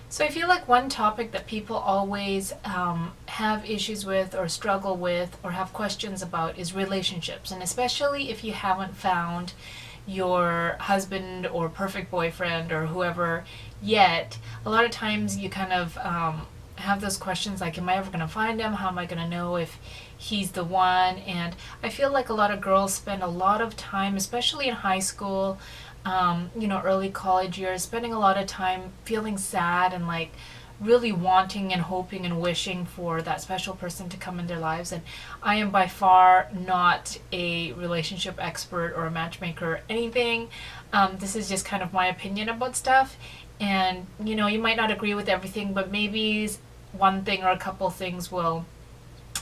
So I feel like one topic that people always have issues with or struggle with or have questions about is relationships. And especially if you haven't found your husband or perfect boyfriend or whoever yet, a lot of times you kind of have those questions like, am I ever going to find him? How am I going to know if he's the one? And I feel like a lot of girls spend a lot of time, especially in high school, early college years, spending a lot of time feeling sad and like really wanting and hoping and wishing for that special person to come in their lives. And I am by far not a relationship expert or a matchmaker or anything. This is just kind of my opinion about stuff. And you might not agree with everything, but maybe one thing or a couple things will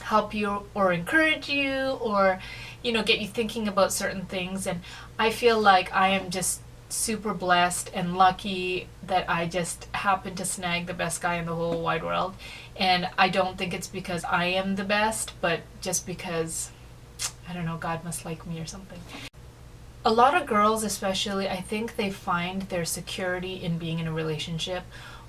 help you or encourage you or get you thinking about certain things. And I feel like I am just super blessed and lucky that I just happened to snag the best guy in the whole wide world. And I don't think it's because I am the best, but just because, I don't know, God must like me or something. A lot of girls, especially, I think they find their security in being in a relationship,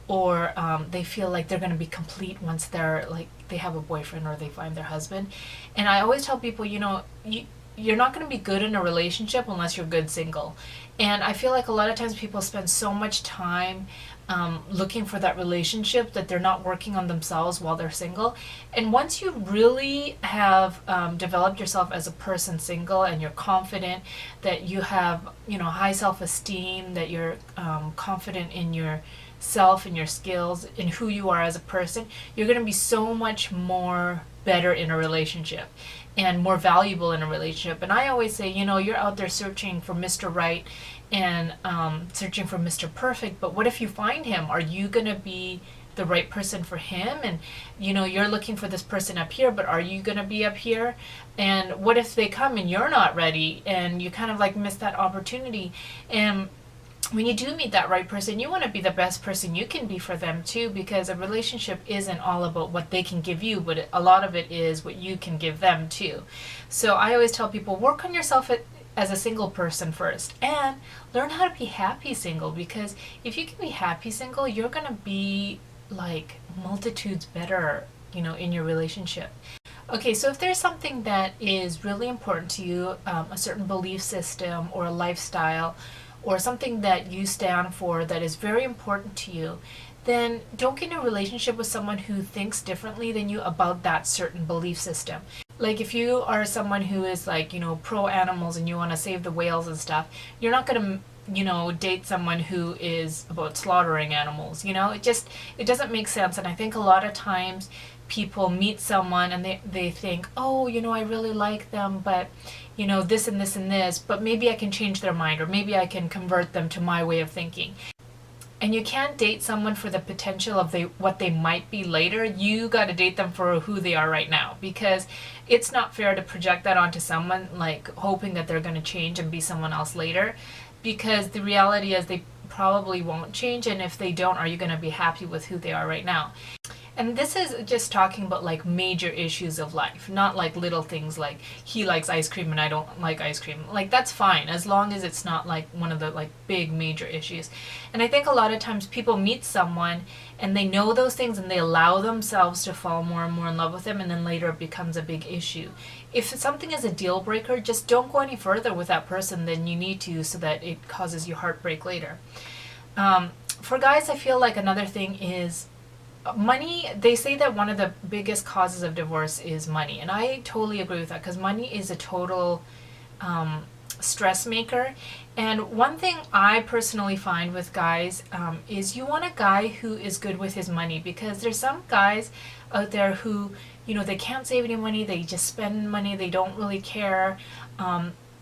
or they feel like they're going to be complete once they have a boyfriend or they find their husband. And I always tell people, you're not going to be good in a relationship unless you're good single. And I feel like a lot of times people spend so much time looking for that relationship that they're not working on themselves while they're single. And once you really have developed yourself as a person single and you're confident, that you have high self-esteem, that you're confident in yourself and your skills and who you are as a person, you're going to be so much more better in a relationship and more valuable in a relationship. And I always say, you're out there searching for Mr. Right and searching for Mr. Perfect, but what if you find him? Are you going to be the right person for him? And you're looking for this person up here, but are you going to be up here? And what if they come and you're not ready and you kind of like miss that opportunity? And when you do meet that right person, you want to be the best person you can be for them too, because a relationship isn't all about what they can give you, but a lot of it is what you can give them too. So I always tell people, work on yourself as a single person first and learn how to be happy single, because if you can be happy single, you're going to be like multitudes better, in your relationship. Okay, so if there's something that is really important to you, a certain belief system or a lifestyle, or something that you stand for that is very important to you, then don't get in a relationship with someone who thinks differently than you about that certain belief system. Like if you are someone who is like, pro animals and you want to save the whales and stuff, you're not going to date someone who is about slaughtering animals. It doesn't make sense. And I think a lot of times people meet someone and they think, oh, I really like them, but this and this and this, but maybe I can change their mind, or maybe I can convert them to my way of thinking. And you can't date someone for the potential of what they might be later. You got to date them for who they are right now, because it's not fair to project that onto someone, like hoping that they're going to change and be someone else later, because the reality is they probably won't change. And if they don't, are you going to be happy with who they are right now? And this is just talking about like major issues of life, not like little things like he likes ice cream and I don't like ice cream. Like that's fine as long as it's not like one of the like big major issues. And I think a lot of times people meet someone and they know those things and they allow themselves to fall more and more in love with them, and then later it becomes a big issue. If something is a deal breaker, just don't go any further with that person than you need to, so that it causes you heartbreak later. For guys, I feel like another thing is money. They say that one of the biggest causes of divorce is money, and I totally agree with that, because money is a total stress maker. And one thing I personally find with guys is you want a guy who is good with his money, because there's some guys out there who they can't save any money, they just spend money, they don't really care,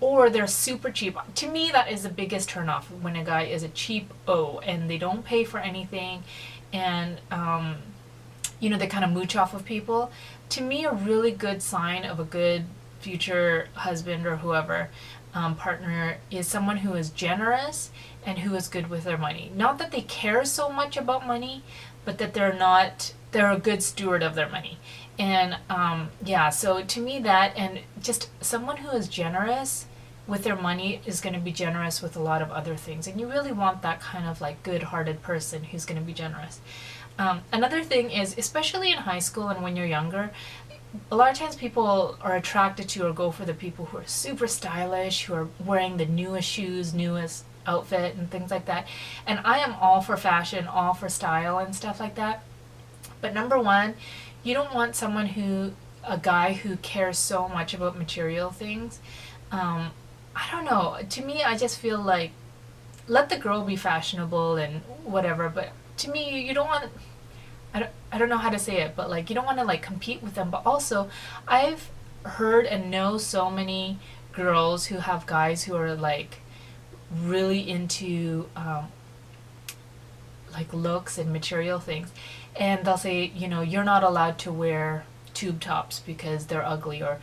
or they're super cheap. To me, that is the biggest turnoff, when a guy is a cheap-o and they don't pay for anything, and they kind of mooch off of people. To me, a really good sign of a good future husband or whoever, partner, is someone who is generous and who is good with their money. Not that they care so much about money, but that they're a good steward of their money. And so to me, that, and just someone who is generous with their money is going to be generous with a lot of other things. And you really want that kind of like good-hearted person who's going to be generous. Another thing is, especially in high school and when you're younger, a lot of times people are attracted to or go for the people who are super stylish, who are wearing the newest shoes, newest outfit, and things like that. And I am all for fashion, all for style and stuff like that. But number one, you don't want a guy who cares so much about material things. I don't know. To me, I just feel like let the girl be fashionable and whatever. But to me, you don't want. I don't know how to say it, but like you don't want to like compete with them. But also, I've heard and know so many girls who have guys who are like really into like looks and material things, and they'll say, you're not allowed to wear tube tops because they're ugly, or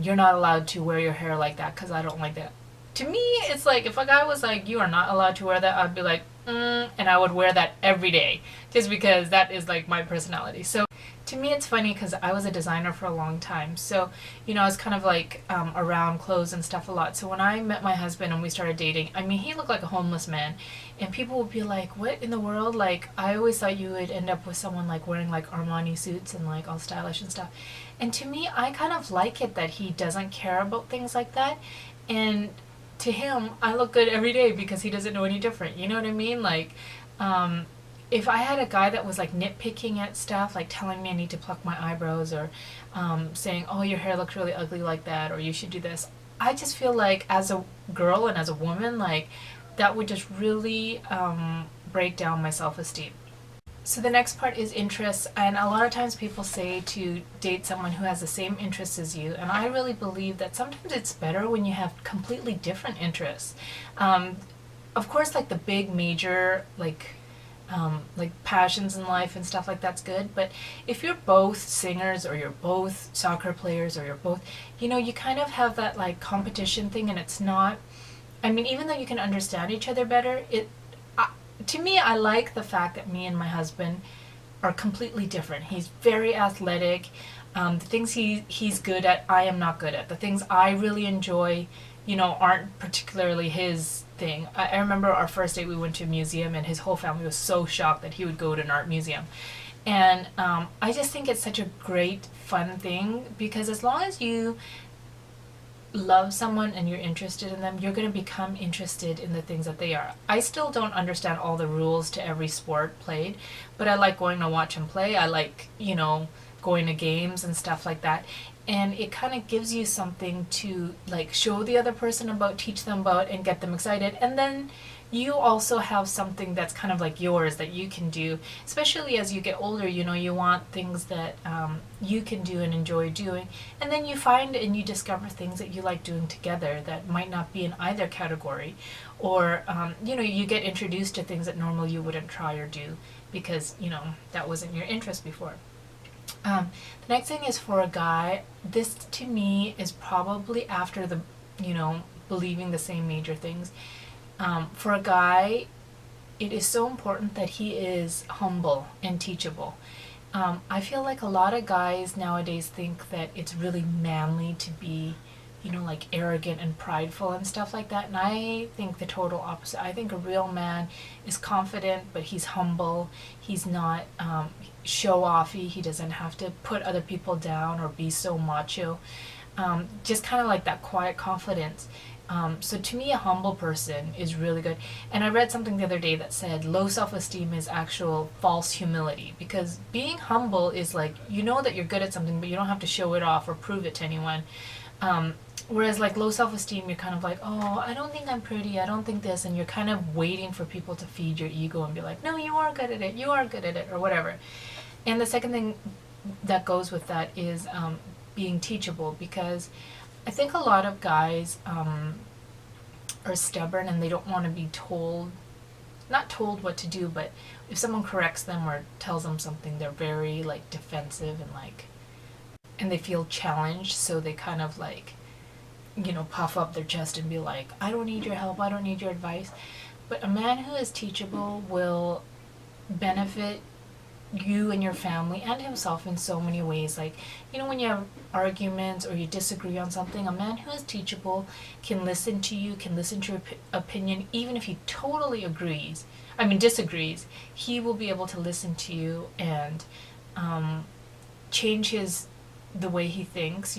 you're not allowed to wear your hair like that because I don't like that. To me, it's like if a guy was like, you are not allowed to wear that, I'd be like, and I would wear that every day just because that is like my personality. So to me, it's funny because I was a designer for a long time. So, I was kind of like around clothes and stuff a lot. So when I met my husband and we started dating, I mean, he looked like a homeless man. And people would be like, what in the world? Like, I always thought you would end up with someone like wearing like Armani suits and like all stylish and stuff. And to me, I kind of like it that he doesn't care about things like that. And to him, I look good every day because he doesn't know any different. You know what I mean? Like, if I had a guy that was like nitpicking at stuff, like telling me I need to pluck my eyebrows, or saying, oh, your hair looks really ugly like that, or you should do this, I just feel like as a girl and as a woman, like that would just really break down my self-esteem. So the next part is interests, and a lot of times people say to date someone who has the same interests as you, and I really believe that sometimes it's better when you have completely different interests. Of course, like the big major like passions in life and stuff like that's good, but if you're both singers or you're both soccer players or you're both, you kind of have that like competition thing, and it's not. I mean, even though you can understand each other better, to me, I like the fact that me and my husband are completely different. He's very athletic. The things he's good at, I am not good at. The things I really enjoy, aren't particularly his thing. I remember our first date, we went to a museum, and his whole family was so shocked that he would go to an art museum. And I just think it's such a great, fun thing, because as long as you love someone and you're interested in them, you're going to become interested in the things that they are. I still don't understand all the rules to every sport played, but I like going to watch them play. I like, going to games and stuff like that. And it kind of gives you something to like show the other person about, teach them about, and get them excited. And then you also have something that's kind of like yours that you can do, especially as you get older. You want things that you can do and enjoy doing, and then you find and you discover things that you like doing together that might not be in either category, or you get introduced to things that normally you wouldn't try or do because that wasn't your interest before. The next thing is for a guy. This to me is probably after the believing the same major things. For a guy, it is so important that he is humble and teachable. I feel like a lot of guys nowadays think that it's really manly to be, like arrogant and prideful and stuff like that. And I think the total opposite. I think a real man is confident, but he's humble. He's not show-offy. He doesn't have to put other people down or be so macho. Just kind of like that quiet confidence. So to me, a humble person is really good. And I read something the other day that said low self-esteem is actual false humility, because being humble is like, that you're good at something, but you don't have to show it off or prove it to anyone. Whereas like low self-esteem, you're kind of like, oh, I don't think I'm pretty, I don't think this, and you're kind of waiting for people to feed your ego and be like, no, you are good at it, you are good at it, or whatever. And the second thing that goes with that is being teachable, because I think a lot of guys are stubborn and they don't want to be not told what to do, but if someone corrects them or tells them something, they're very like defensive and they feel challenged, so they kind of like, puff up their chest and be like, I don't need your help, I don't need your advice. But a man who is teachable will benefit you and your family and himself in so many ways. Like, when you have arguments or you disagree on something, a man who is teachable can listen to you, can listen to your opinion, even if he totally disagrees. He will be able to listen to you and change the way he thinks,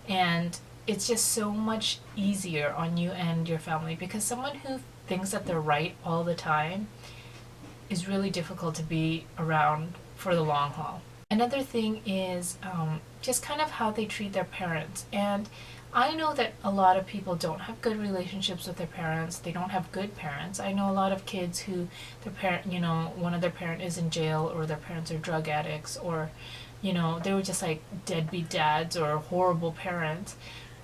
and it's just so much easier on you and your family, because someone who thinks that they're right all the time is really difficult to be around for the long haul. Another thing is just kind of how they treat their parents. And I know that a lot of people don't have good relationships with their parents. They don't have good parents. I know a lot of kids who their parent, one of their parent is in jail, or their parents are drug addicts, or they were just like deadbeat dads or horrible parents.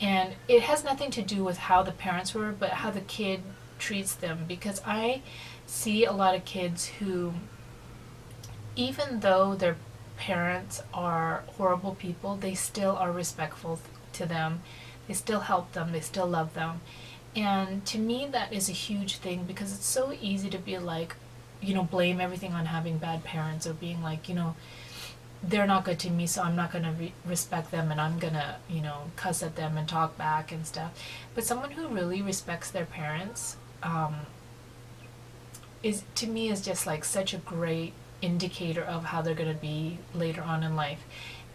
And it has nothing to do with how the parents were, but how the kid treats them. Because I see a lot of kids who, even though their parents are horrible people, they still are respectful to them. They still help them. They still love them. And to me, that is a huge thing, because it's so easy to be like, blame everything on having bad parents, or being like, they're not good to me, so I'm not going to respect them, and I'm going to, cuss at them and talk back and stuff. But someone who really respects their parents is, to me, is just like such a great indicator of how they're going to be later on in life.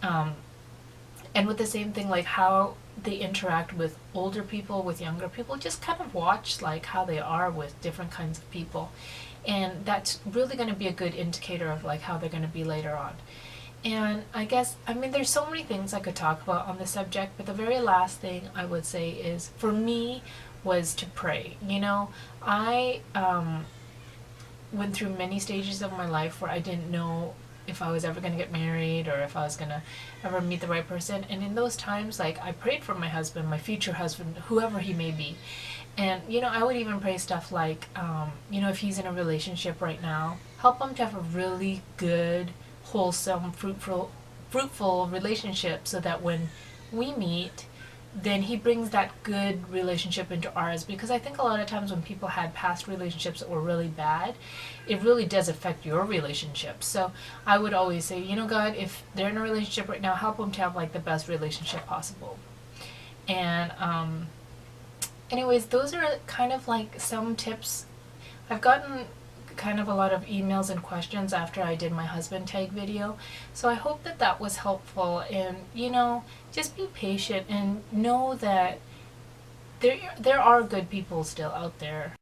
And with the same thing, like how they interact with older people, with younger people, just kind of watch like how they are with different kinds of people. And that's really going to be a good indicator of like how they're going to be later on. And I guess, there's so many things I could talk about on the subject, but the very last thing I would say is, for me, was to pray. I went through many stages of my life where I didn't know if I was ever going to get married, or if I was going to ever meet the right person. And in those times, like, I prayed for my husband, my future husband, whoever he may be. And, I would even pray stuff like, if he's in a relationship right now, help him to have a really good, wholesome, fruitful relationship, so that when we meet, then he brings that good relationship into ours. Because I think a lot of times when people had past relationships that were really bad, it really does affect your relationship. So I would always say, God, if they're in a relationship right now, help them to have like the best relationship possible. And anyways, those are kind of like some tips. I've gotten kind of a lot of emails and questions after I did my husband tag video, so I hope that that was helpful. And just be patient and know that there are good people still out there.